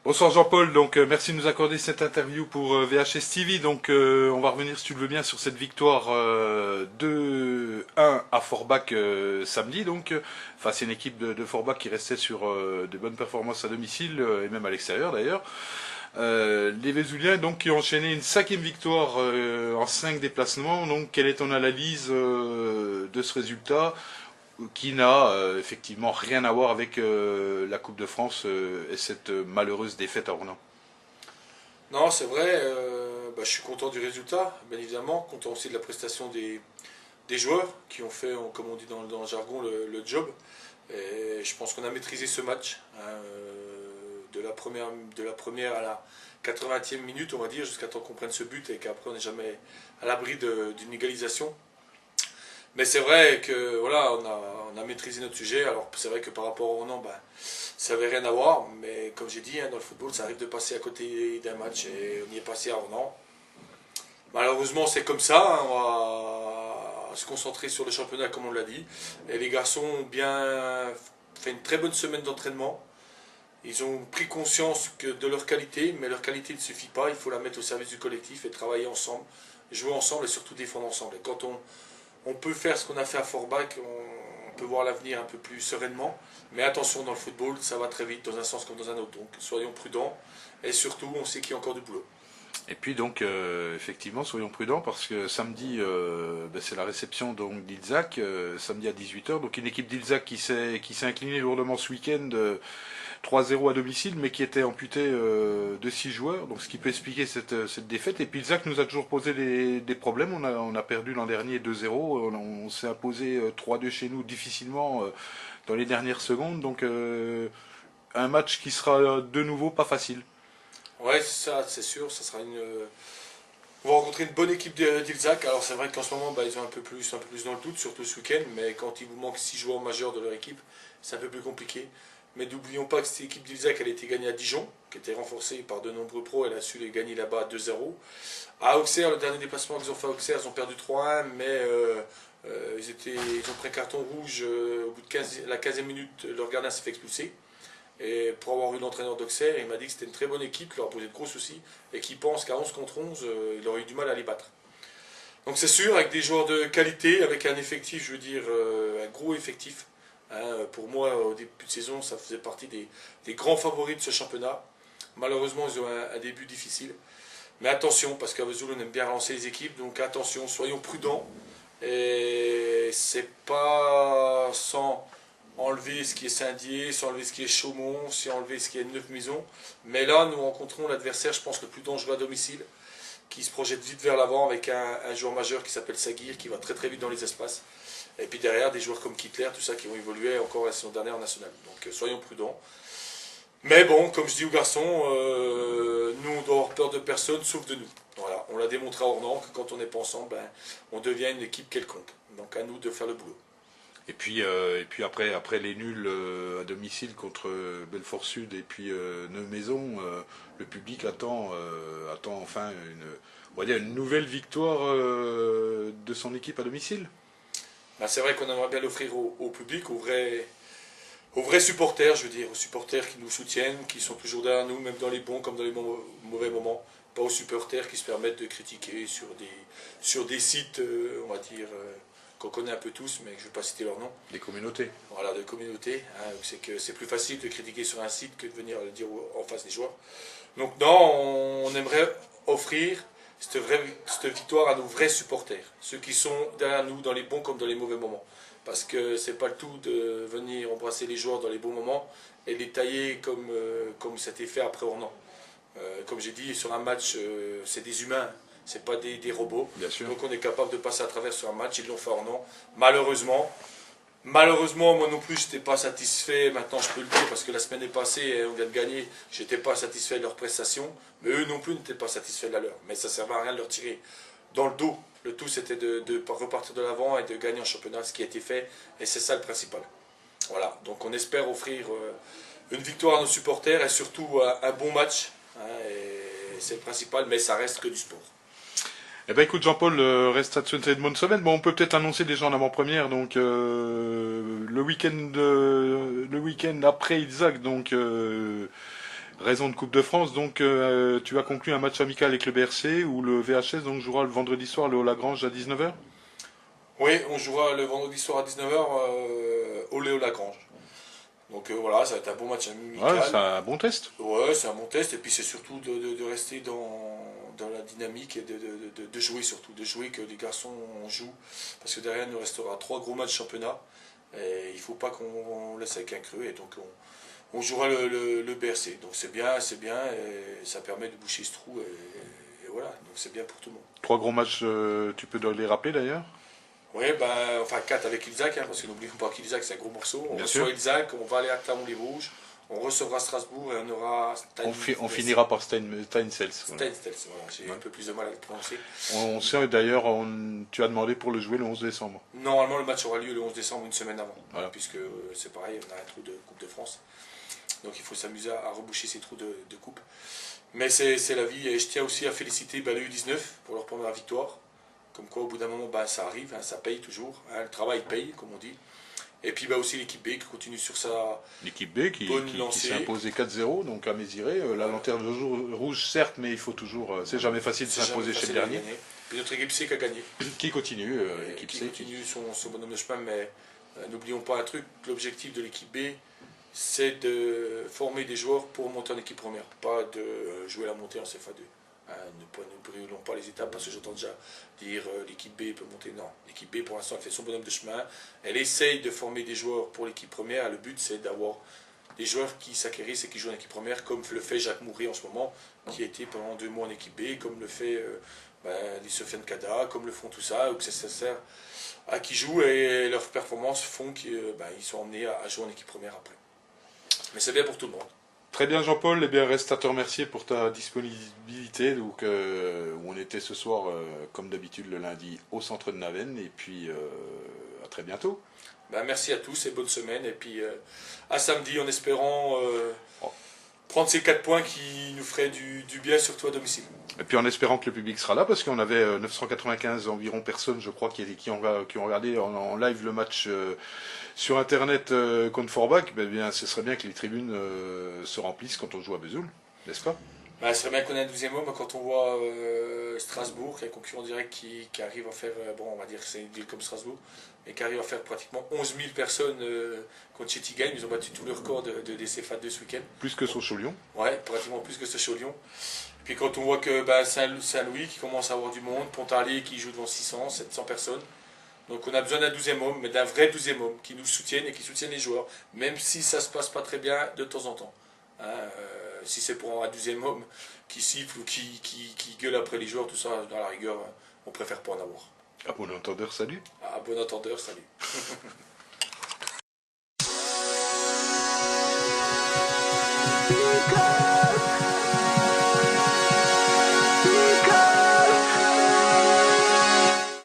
Bonsoir Jean-Paul, donc merci de nous accorder cette interview pour VHS TV. Donc on va revenir si tu le veux bien sur cette victoire 2-1 à Forbach samedi, donc face à une équipe de Forbach qui restait sur de bonnes performances à domicile et même à l'extérieur d'ailleurs. Les Vésuliens donc qui ont enchaîné une cinquième victoire en 5 déplacements. Donc quelle est ton analyse de ce résultat qui n'a effectivement rien à voir avec la Coupe de France et cette malheureuse défaite à Ornans? Non, c'est vrai, je suis content du résultat, bien évidemment, content aussi de la prestation des joueurs qui ont fait, comme on dit dans le jargon, le job. Et je pense qu'on a maîtrisé ce match, hein, de la première à la 80e minute, on va dire, jusqu'à temps qu'on prenne ce but et qu'après on n'est jamais à l'abri d'une égalisation. Mais c'est vrai que voilà, on a maîtrisé notre sujet. Alors c'est vrai que par rapport au Ornans, ça n'avait rien à voir. Mais comme j'ai dit, hein, dans le football, ça arrive de passer à côté d'un match et on y est passé à Ornans. Malheureusement, c'est comme ça. Hein, on va se concentrer sur le championnat comme on l'a dit. Et les garçons ont bien fait une très bonne semaine d'entraînement. Ils ont pris conscience de leur qualité, mais leur qualité ne suffit pas. Il faut la mettre au service du collectif et travailler ensemble, jouer ensemble et surtout défendre ensemble. Et quand on peut faire ce qu'on a fait à Forbach, on peut voir l'avenir un peu plus sereinement. Mais attention, dans le football, ça va très vite, dans un sens comme dans un autre. Donc soyons prudents et surtout, on sait qu'il y a encore du boulot. Et puis donc effectivement soyons prudents parce que samedi c'est la réception donc d'Ilzac samedi à 18h, donc une équipe d'Ilzac qui s'est inclinée lourdement ce week-end 3-0 à domicile mais qui était amputée de 6 joueurs, donc ce qui peut expliquer cette défaite. Et puis Ilzac nous a toujours posé des problèmes, on a perdu l'an dernier 2-0, on s'est imposé 3-2 chez nous difficilement dans les dernières secondes, donc un match qui sera de nouveau pas facile. Ouais, ça, c'est sûr, ça sera on va rencontrer une bonne équipe d'Ilzac. Alors c'est vrai qu'en ce moment, ils ont un peu plus dans le doute, surtout ce week-end. Mais quand il vous manque 6 joueurs majeurs de leur équipe, c'est un peu plus compliqué. Mais n'oublions pas que cette équipe d'Ilzac, elle a été gagnée à Dijon, qui était renforcée par de nombreux pros. Elle a su les gagner là-bas 2-0. À Auxerre, le dernier déplacement qu'ils ont fait à Auxerre, ils ont perdu 3-1, mais ils ont pris un carton rouge au bout de la 15e minute. Leur gardien s'est fait expulser. Et pour avoir eu l'entraîneur d'Auxerre, il m'a dit que c'était une très bonne équipe, qui leur a posé de gros soucis, et qui pense qu'à 11 contre 11, il aurait eu du mal à les battre. Donc c'est sûr, avec des joueurs de qualité, avec un effectif, je veux dire, un gros effectif. Hein, pour moi, au début de saison, ça faisait partie des grands favoris de ce championnat. Malheureusement, ils ont un début difficile. Mais attention, parce qu'à Vesoul, on aime bien relancer les équipes, donc attention, soyons prudents. Et c'est pas sans enlever ce qui est Saint-Dié, sans enlever ce qui est Chaumont, sans enlever ce qui est Neuf-Maisons. Mais là, nous rencontrons l'adversaire, je pense, le plus dangereux à domicile, qui se projette vite vers l'avant avec un joueur majeur qui s'appelle Saguir, qui va très très vite dans les espaces. Et puis derrière, des joueurs comme Kittler, tout ça, qui ont évolué encore la saison dernière en national. Donc soyons prudents. Mais bon, comme je dis aux garçons, nous, on doit avoir peur de personne, sauf de nous. Voilà, on l'a démontré à Ornans que quand on n'est pas ensemble, on devient une équipe quelconque. Donc à nous de faire le boulot. Et puis après les nuls à domicile contre Belfort Sud et puis Neuve-Maisons, le public attend enfin on va dire une nouvelle victoire de son équipe à domicile. C'est vrai qu'on aimerait bien l'offrir au public, aux vrais supporters, je veux dire, aux supporters qui nous soutiennent, qui sont toujours derrière nous, même dans les bons comme dans les mauvais moments. Pas aux supporters qui se permettent de critiquer sur des sites, on va dire, qu'on connaît un peu tous, mais je ne vais pas citer leur nom. Des communautés. Voilà, de communautés. Hein, c'est que c'est plus facile de critiquer sur un site que de venir le dire en face des joueurs. Donc non, on aimerait offrir cette victoire à nos vrais supporters, ceux qui sont derrière nous dans les bons comme dans les mauvais moments. Parce que c'est pas le tout de venir embrasser les joueurs dans les bons moments et les tailler comme ça a été fait après Ornans. Comme j'ai dit, sur un match, c'est des humains, c'est pas des robots. Bien sûr. Donc on est capable de passer à travers sur un match, ils l'ont fait à Ornans. Malheureusement, moi non plus, je n'étais pas satisfait, maintenant je peux le dire, parce que la semaine est passée, on vient de gagner, je n'étais pas satisfait de leur prestation, mais eux non plus n'étaient pas satisfaits de la leur. Mais ça ne servait à rien de leur tirer dans le dos. Le tout, c'était de repartir de l'avant et de gagner en championnat, ce qui a été fait, et c'est ça le principal. Voilà, donc on espère offrir une victoire à nos supporters, et surtout un bon match, hein, et c'est le principal, mais ça reste que du sport. Eh ben écoute Jean-Paul, reste à te souhaiter une bonne semaine. Bon, on peut peut-être annoncer déjà en avant-première, donc le week-end après Ilzac, donc Raison de Coupe de France, donc tu as conclu un match amical avec le BRC où le VHS donc jouera le vendredi soir le Lagrange à 19h. Oui, on jouera le vendredi soir à 19h au Léo Lagrange. Donc voilà, ça va être un bon match Ouais, c'est amical. un bon test. Ouais, c'est un bon test. Et puis c'est surtout de rester dans la dynamique et de jouer surtout. De jouer, que les garçons jouent. Parce que derrière, il nous restera 3 gros matchs championnat. Et il ne faut pas qu'on laisse avec un creux. Et donc on jouera le BRC. Donc c'est bien. Et ça permet de boucher ce trou. Et voilà, donc c'est bien pour tout le monde. 3 gros matchs, tu peux les rappeler d'ailleurs. Oui, enfin 4 avec Ilzac, hein, parce que n'oublions pas qu'Ilzac c'est un gros morceau. On Bien reçoit sûr. Ilzac, on va aller à Clermont-les-Rouges, on recevra Strasbourg et on aura On finira par Steinsels. Voilà. Steinstels, voilà, j'ai un peu plus de mal à le prononcer. On sait d'ailleurs, tu as demandé pour le jouer le 11 décembre. Normalement, le match aura lieu le 11 décembre, une semaine avant, Voilà. puisque c'est pareil, on a un trou de Coupe de France. Donc il faut s'amuser à reboucher ces trous de coupe. Mais c'est la vie, et je tiens aussi à féliciter le U19 pour leur première victoire. Comme quoi, au bout d'un moment, ça arrive, hein, ça paye toujours. Hein, le travail paye, comme on dit. Et puis aussi l'équipe B qui continue sur sa L'équipe B qui bonne s'est lancée. imposée 4-0, donc à Méziré. La lanterne rouge, certes, mais il faut toujours. C'est jamais facile de C'est jamais s'imposer chez facile le à dernier. gagner. Puis notre équipe C qui a gagné. Qui continue, l'équipe Qui C. continue son bonhomme de chemin, mais n'oublions pas un truc, l'objectif de l'équipe B, c'est de former des joueurs pour monter en équipe première, pas de jouer la montée en CFA2. Hein, ne brûlons pas les étapes, parce que j'entends déjà dire l'équipe B peut monter. Non, l'équipe B pour l'instant elle fait son bonhomme de chemin, elle essaye de former des joueurs pour l'équipe première. Le but c'est d'avoir des joueurs qui s'acquérissent et qui jouent en équipe première, comme le fait Jacques Mouret en ce moment, qui a été pendant 2 mois en équipe B, comme le fait les Sofiane Kada, comme le font tout ça, ou que ça sert à qui jouent, et leurs performances font qu'ils sont emmenés à jouer en équipe première après. Mais c'est bien pour tout le monde. Très bien Jean-Paul, eh bien reste à te remercier pour ta disponibilité. Donc, où on était ce soir, comme d'habitude le lundi, au centre de Naven. Et puis à très bientôt. Merci à tous et bonne semaine. Et puis à samedi en espérant Oh. prendre ces 4 points qui nous feraient du bien, surtout à domicile. Et puis en espérant que le public sera là, parce qu'on avait 995 environ personnes, je crois, qui ont regardé en live le match sur Internet contre Forbach. Ben bien, ce serait bien que les tribunes se remplissent quand on joue à Vesoul, n'est-ce pas? Ce serait bien qu'on ait un 12e homme quand on voit Strasbourg, qui est un concurrent direct qui arrive à faire, on va dire que c'est une ville comme Strasbourg, mais qui arrive à faire pratiquement 11 000 personnes contre Chétigane. Ils ont battu tous les records des CFA2 ce week-end. Plus que Sochaux-Lyon. Ouais, pratiquement plus que Sochaux-Lyon. Puis quand on voit que Saint-Louis qui commence à avoir du monde, Pontarlier qui joue devant 600, 700 personnes. Donc on a besoin d'un 12e homme, mais d'un vrai 12e homme qui nous soutienne et qui soutienne les joueurs, même si ça se passe pas très bien de temps en temps. Hein, si c'est pour un 12e homme qui siffle ou qui gueule après les joueurs, tout ça, dans la rigueur, on préfère pas en avoir. À bon entendeur, salut. À bon entendeur, salut.